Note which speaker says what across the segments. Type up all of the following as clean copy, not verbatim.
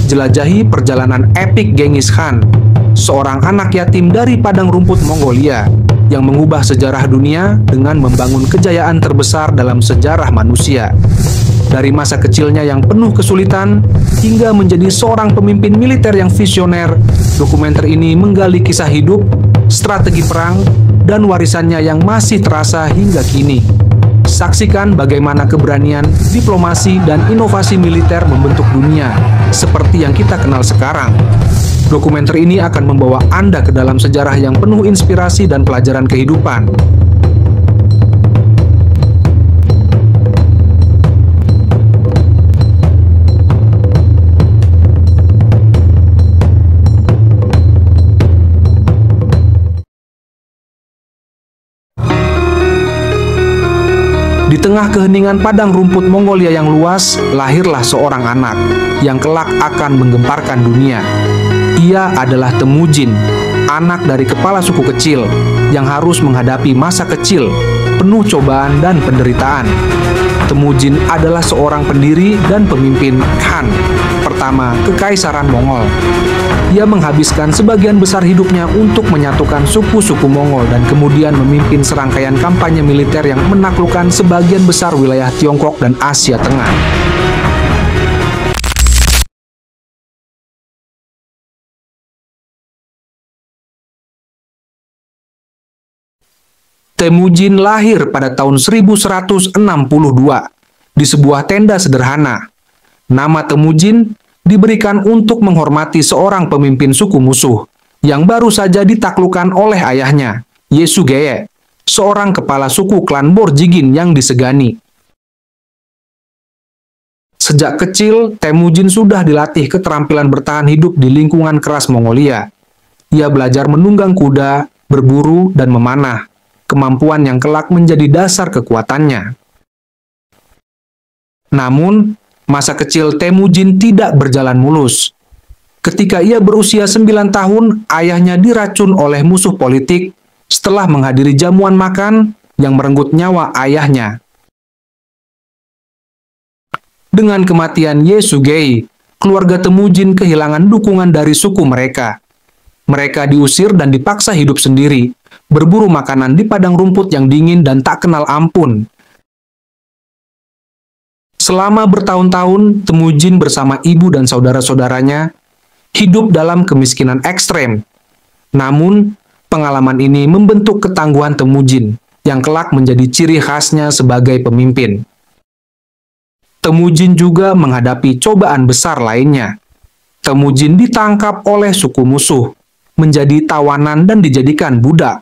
Speaker 1: jelajahi perjalanan epik Genghis Khan, seorang anak yatim dari padang rumput Mongolia yang mengubah sejarah dunia dengan membangun kejayaan terbesar dalam sejarah manusia. Dari masa kecilnya yang penuh kesulitan hingga menjadi seorang pemimpin militer yang visioner, dokumenter ini menggali kisah hidup, strategi perang, dan warisannya yang masih terasa hingga kini. Saksikan bagaimana keberanian, diplomasi, dan inovasi militer membentuk dunia seperti yang kita kenal sekarang. Dokumenter ini akan membawa Anda ke dalam sejarah yang penuh inspirasi dan pelajaran kehidupan. Di tengah keheningan padang rumput Mongolia yang luas, lahirlah seorang anak yang kelak akan menggemparkan dunia. Ia adalah Temujin, anak dari kepala suku kecil yang harus menghadapi masa kecil penuh cobaan dan penderitaan. Temujin adalah seorang pendiri dan pemimpin Khan pertama Kekaisaran Mongol. Ia menghabiskan sebagian besar hidupnya untuk menyatukan suku-suku Mongol dan kemudian memimpin serangkaian kampanye militer yang menaklukkan sebagian besar wilayah Tiongkok dan Asia Tengah. Temujin lahir pada tahun 1162 di sebuah tenda sederhana. Nama Temujin diberikan untuk menghormati seorang pemimpin suku musuh yang baru saja ditaklukkan oleh ayahnya, Yesugeye, seorang kepala suku klan Borjigin yang disegani. Sejak kecil, Temujin sudah dilatih keterampilan bertahan hidup di lingkungan keras Mongolia. Ia belajar menunggang kuda, berburu, dan memanah, kemampuan yang kelak menjadi dasar kekuatannya. Namun, masa kecil Temujin tidak berjalan mulus. Ketika ia berusia 9 tahun, ayahnya diracun oleh musuh politik setelah menghadiri jamuan makan yang merenggut nyawa ayahnya. Dengan kematian Yesugei, keluarga Temujin kehilangan dukungan dari suku mereka. Mereka diusir dan dipaksa hidup sendiri, berburu makanan di padang rumput yang dingin dan tak kenal ampun. Selama bertahun-tahun, Temujin bersama ibu dan saudara-saudaranya hidup dalam kemiskinan ekstrem. Namun, pengalaman ini membentuk ketangguhan Temujin yang kelak menjadi ciri khasnya sebagai pemimpin. Temujin juga menghadapi cobaan besar lainnya. Temujin ditangkap oleh suku musuh, menjadi tawanan dan dijadikan budak.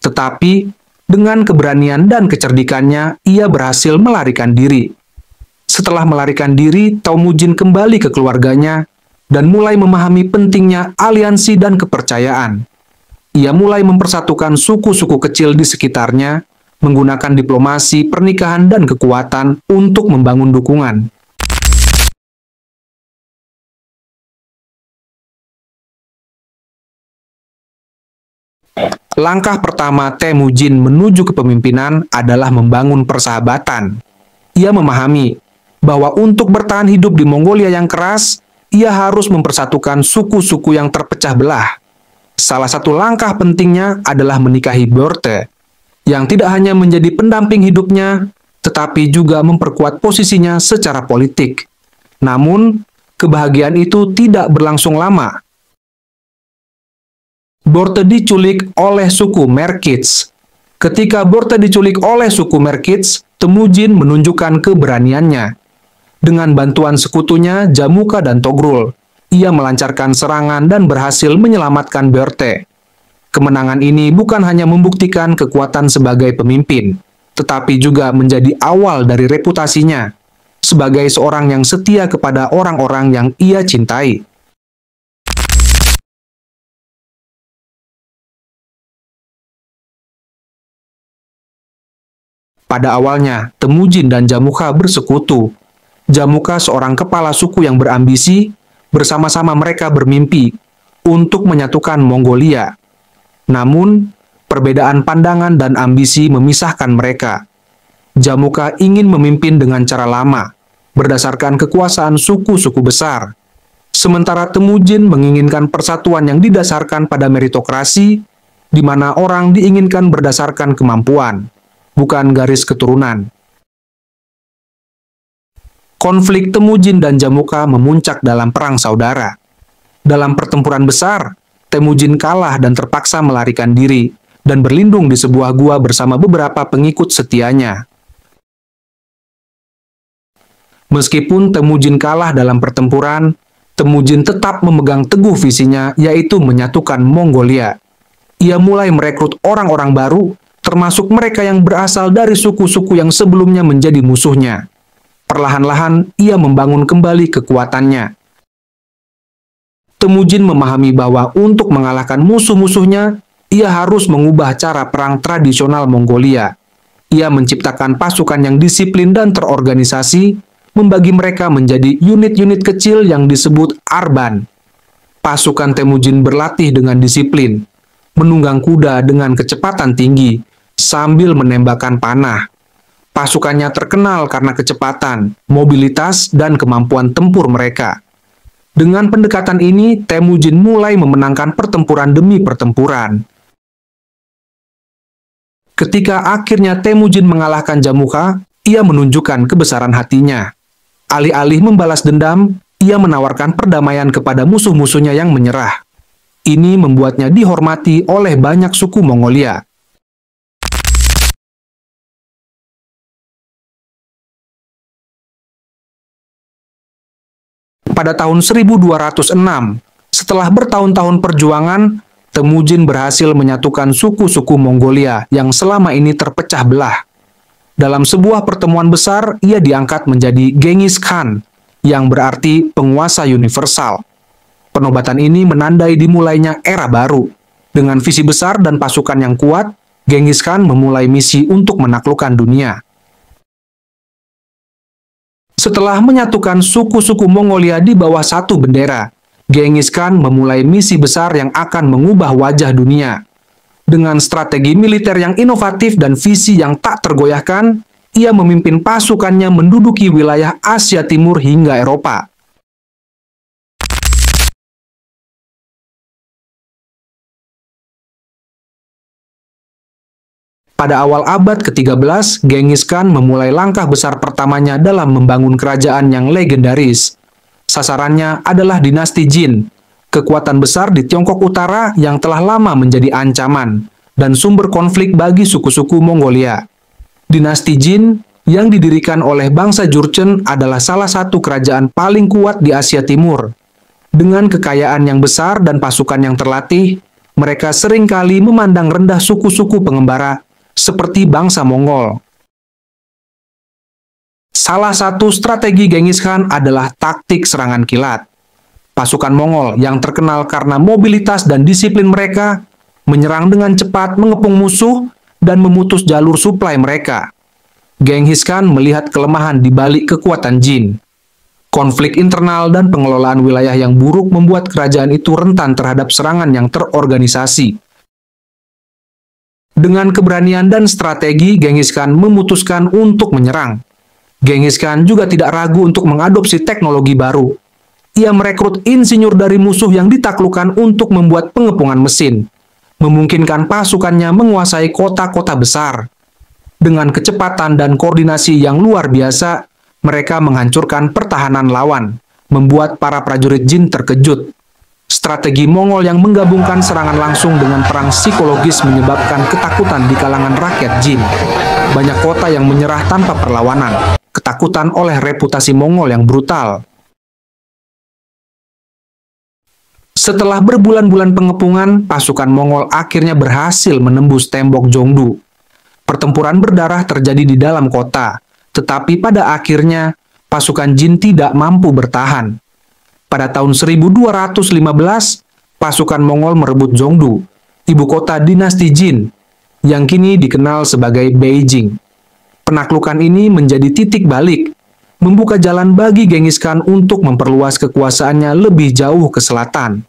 Speaker 1: Tetapi, dengan keberanian dan kecerdikannya, ia berhasil melarikan diri. Setelah melarikan diri, Temujin kembali ke keluarganya dan mulai memahami pentingnya aliansi dan kepercayaan. Ia mulai mempersatukan suku-suku kecil di sekitarnya, menggunakan diplomasi, pernikahan, dan kekuatan untuk membangun dukungan. Langkah pertama Temujin menuju kepemimpinan adalah membangun persahabatan. Ia memahami bahwa untuk bertahan hidup di Mongolia yang keras, ia harus mempersatukan suku-suku yang terpecah belah. Salah satu langkah pentingnya adalah menikahi Börte, yang tidak hanya menjadi pendamping hidupnya, tetapi juga memperkuat posisinya secara politik. Namun, kebahagiaan itu tidak berlangsung lama. Börte diculik oleh suku Merkits. Ketika Börte diculik oleh suku Merkits, Temujin menunjukkan keberaniannya. Dengan bantuan sekutunya, Jamuka dan Togrul, ia melancarkan serangan dan berhasil menyelamatkan Börte. Kemenangan ini bukan hanya membuktikan kekuatan sebagai pemimpin, tetapi juga menjadi awal dari reputasinya sebagai seorang yang setia kepada orang-orang yang ia cintai. Pada awalnya, Temujin dan Jamuka bersekutu. Jamuka seorang kepala suku yang berambisi, bersama-sama mereka bermimpi untuk menyatukan Mongolia. Namun, perbedaan pandangan dan ambisi memisahkan mereka. Jamuka ingin memimpin dengan cara lama, berdasarkan kekuasaan suku-suku besar. Sementara Temujin menginginkan persatuan yang didasarkan pada meritokrasi, di mana orang diinginkan berdasarkan kemampuan, bukan garis keturunan. Konflik Temujin dan Jamuka memuncak dalam perang saudara. Dalam pertempuran besar, Temujin kalah dan terpaksa melarikan diri dan berlindung di sebuah gua bersama beberapa pengikut setianya. Meskipun Temujin kalah dalam pertempuran, Temujin tetap memegang teguh visinya, yaitu menyatukan Mongolia. Ia mulai merekrut orang-orang baru, termasuk mereka yang berasal dari suku-suku yang sebelumnya menjadi musuhnya. Perlahan-lahan, ia membangun kembali kekuatannya. Temujin memahami bahwa untuk mengalahkan musuh-musuhnya, ia harus mengubah cara perang tradisional Mongolia. Ia menciptakan pasukan yang disiplin dan terorganisasi, membagi mereka menjadi unit-unit kecil yang disebut arban. Pasukan Temujin berlatih dengan disiplin, menunggang kuda dengan kecepatan tinggi, sambil menembakkan panah. Pasukannya terkenal karena kecepatan, mobilitas, dan kemampuan tempur mereka. Dengan pendekatan ini, Temujin mulai memenangkan pertempuran demi pertempuran. Ketika akhirnya Temujin mengalahkan Jamuka, ia menunjukkan kebesaran hatinya. Alih-alih membalas dendam, ia menawarkan perdamaian kepada musuh-musuhnya yang menyerah. Ini membuatnya dihormati oleh banyak suku Mongolia. Pada tahun 1206, setelah bertahun-tahun perjuangan, Temujin berhasil menyatukan suku-suku Mongolia yang selama ini terpecah belah. Dalam sebuah pertemuan besar, ia diangkat menjadi Genghis Khan, yang berarti penguasa universal. Penobatan ini menandai dimulainya era baru. Dengan visi besar dan pasukan yang kuat, Genghis Khan memulai misi untuk menaklukkan dunia. Setelah menyatukan suku-suku Mongolia di bawah satu bendera, Genghis Khan memulai misi besar yang akan mengubah wajah dunia. Dengan strategi militer yang inovatif dan visi yang tak tergoyahkan, ia memimpin pasukannya menduduki wilayah Asia Timur hingga Eropa. Pada awal abad ke-13, Genghis Khan memulai langkah besar pertamanya dalam membangun kerajaan yang legendaris. Sasarannya adalah dinasti Jin, kekuatan besar di Tiongkok Utara yang telah lama menjadi ancaman dan sumber konflik bagi suku-suku Mongolia. Dinasti Jin yang didirikan oleh bangsa Jurchen adalah salah satu kerajaan paling kuat di Asia Timur. Dengan kekayaan yang besar dan pasukan yang terlatih, mereka seringkali memandang rendah suku-suku pengembara seperti bangsa Mongol. Salah satu strategi Genghis Khan adalah taktik serangan kilat. Pasukan Mongol yang terkenal karena mobilitas dan disiplin mereka menyerang dengan cepat, mengepung musuh, dan memutus jalur suplai mereka. Genghis Khan melihat kelemahan di balik kekuatan Jin. Konflik internal dan pengelolaan wilayah yang buruk membuat kerajaan itu rentan terhadap serangan yang terorganisasi. Dengan keberanian dan strategi, Genghis Khan memutuskan untuk menyerang. Genghis Khan juga tidak ragu untuk mengadopsi teknologi baru. Ia merekrut insinyur dari musuh yang ditaklukkan untuk membuat pengepungan mesin, memungkinkan pasukannya menguasai kota-kota besar. Dengan kecepatan dan koordinasi yang luar biasa, mereka menghancurkan pertahanan lawan, membuat para prajurit Jin terkejut. Strategi Mongol yang menggabungkan serangan langsung dengan perang psikologis menyebabkan ketakutan di kalangan rakyat Jin. Banyak kota yang menyerah tanpa perlawanan, ketakutan oleh reputasi Mongol yang brutal. Setelah berbulan-bulan pengepungan, pasukan Mongol akhirnya berhasil menembus tembok Jongdu. Pertempuran berdarah terjadi di dalam kota, tetapi pada akhirnya pasukan Jin tidak mampu bertahan. Pada tahun 1215, pasukan Mongol merebut Jongdu, ibu kota dinasti Jin, yang kini dikenal sebagai Beijing. Penaklukan ini menjadi titik balik, membuka jalan bagi Genghis Khan untuk memperluas kekuasaannya lebih jauh ke selatan.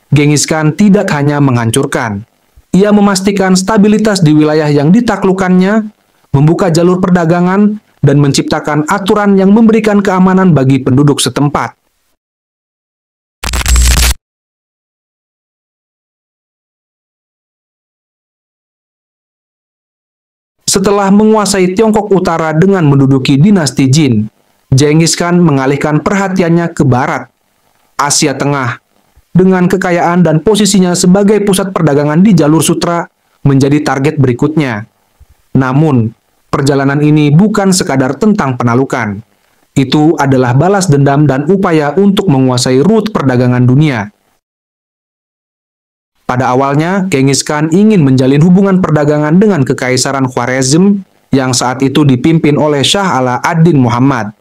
Speaker 1: Genghis Khan tidak hanya menghancurkan, ia memastikan stabilitas di wilayah yang ditaklukannya, membuka jalur perdagangan, dan menciptakan aturan yang memberikan keamanan bagi penduduk setempat. Setelah menguasai Tiongkok Utara dengan menduduki dinasti Jin, Genghis Khan mengalihkan perhatiannya ke barat, Asia Tengah. Dengan kekayaan dan posisinya sebagai pusat perdagangan di jalur sutra menjadi target berikutnya. Namun, perjalanan ini bukan sekadar tentang penalukan. Itu adalah balas dendam dan upaya untuk menguasai rute perdagangan dunia. Pada awalnya, Genghis Khan ingin menjalin hubungan perdagangan dengan Kekaisaran Khwarezm yang saat itu dipimpin oleh Shah Ala ad-Din Muhammad.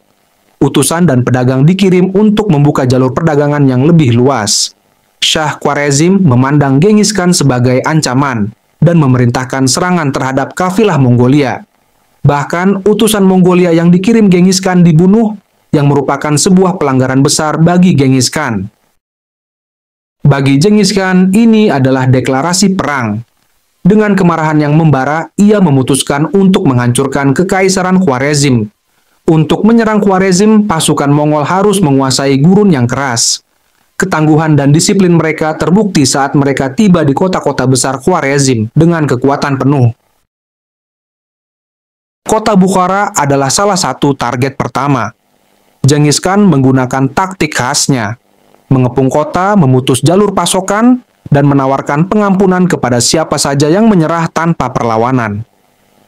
Speaker 1: Utusan dan pedagang dikirim untuk membuka jalur perdagangan yang lebih luas. Shah Khwarezm memandang Genghis Khan sebagai ancaman dan memerintahkan serangan terhadap kafilah Mongolia. Bahkan, utusan Mongolia yang dikirim Genghis Khan dibunuh, yang merupakan sebuah pelanggaran besar bagi Genghis Khan. Bagi Genghis Khan, ini adalah deklarasi perang. Dengan kemarahan yang membara, ia memutuskan untuk menghancurkan Kekaisaran Khwarezm. Untuk menyerang Khwarezm, pasukan Mongol harus menguasai gurun yang keras. Ketangguhan dan disiplin mereka terbukti saat mereka tiba di kota-kota besar Khwarezm dengan kekuatan penuh. Kota Bukhara adalah salah satu target pertama. Genghis Khan menggunakan taktik khasnya, mengepung kota, memutus jalur pasokan, dan menawarkan pengampunan kepada siapa saja yang menyerah tanpa perlawanan.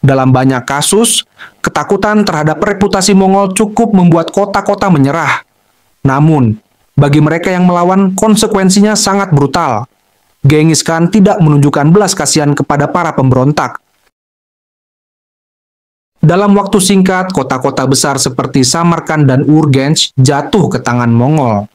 Speaker 1: Dalam banyak kasus, ketakutan terhadap reputasi Mongol cukup membuat kota-kota menyerah. Namun, bagi mereka yang melawan, konsekuensinya sangat brutal. Genghis Khan tidak menunjukkan belas kasihan kepada para pemberontak. Dalam waktu singkat, kota-kota besar seperti Samarkand dan Urgench jatuh ke tangan Mongol.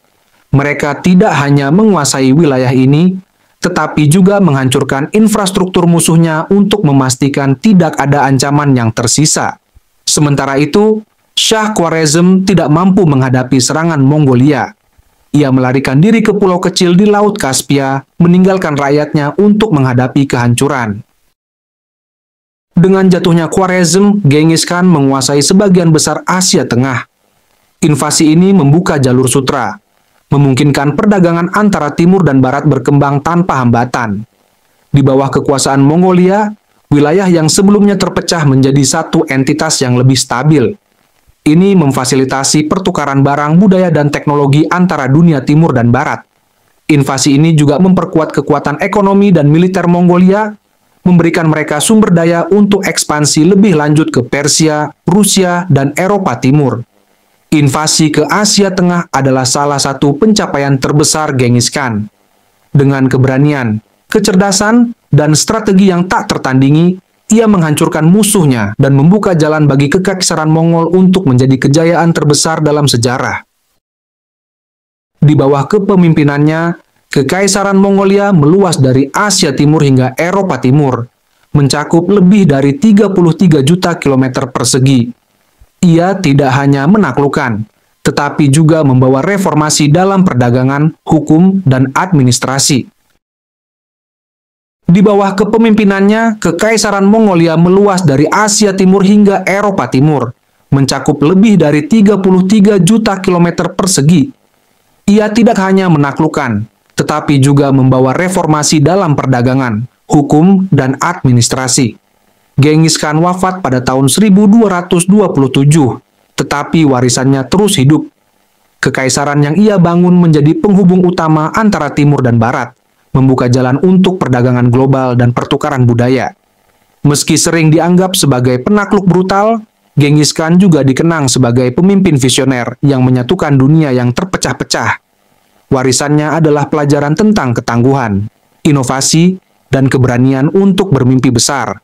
Speaker 1: Mereka tidak hanya menguasai wilayah ini, tetapi juga menghancurkan infrastruktur musuhnya untuk memastikan tidak ada ancaman yang tersisa. Sementara itu, Shah Khwarezm tidak mampu menghadapi serangan Mongolia. Ia melarikan diri ke pulau kecil di Laut Kaspia, meninggalkan rakyatnya untuk menghadapi kehancuran. Dengan jatuhnya Khwarezm, Genghis Khan menguasai sebagian besar Asia Tengah. Invasi ini membuka jalur sutra, memungkinkan perdagangan antara timur dan barat berkembang tanpa hambatan. Di bawah kekuasaan Mongolia, wilayah yang sebelumnya terpecah menjadi satu entitas yang lebih stabil. Ini memfasilitasi pertukaran barang, budaya, dan teknologi antara dunia timur dan barat. Invasi ini juga memperkuat kekuatan ekonomi dan militer Mongolia, memberikan mereka sumber daya untuk ekspansi lebih lanjut ke Persia, Rusia, dan Eropa Timur. Invasi ke Asia Tengah adalah salah satu pencapaian terbesar Genghis Khan. Dengan keberanian, kecerdasan, dan strategi yang tak tertandingi, ia menghancurkan musuhnya dan membuka jalan bagi Kekaisaran Mongol untuk menjadi kejayaan terbesar dalam sejarah. Di bawah kepemimpinannya, Kekaisaran Mongolia meluas dari Asia Timur hingga Eropa Timur, mencakup lebih dari 33 juta kilometer persegi. Ia tidak hanya menaklukkan, tetapi juga membawa reformasi dalam perdagangan, hukum, dan administrasi. Di bawah kepemimpinannya, Kekaisaran Mongolia meluas dari Asia Timur hingga Eropa Timur, mencakup lebih dari 33 juta kilometer persegi. Ia tidak hanya menaklukkan, tetapi juga membawa reformasi dalam perdagangan, hukum, dan administrasi. Genghis Khan wafat pada tahun 1227, tetapi warisannya terus hidup. Kekaisaran yang ia bangun menjadi penghubung utama antara timur dan barat, membuka jalan untuk perdagangan global dan pertukaran budaya. Meski sering dianggap sebagai penakluk brutal, Genghis Khan juga dikenang sebagai pemimpin visioner yang menyatukan dunia yang terpecah-pecah. Warisannya adalah pelajaran tentang ketangguhan, inovasi, dan keberanian untuk bermimpi besar.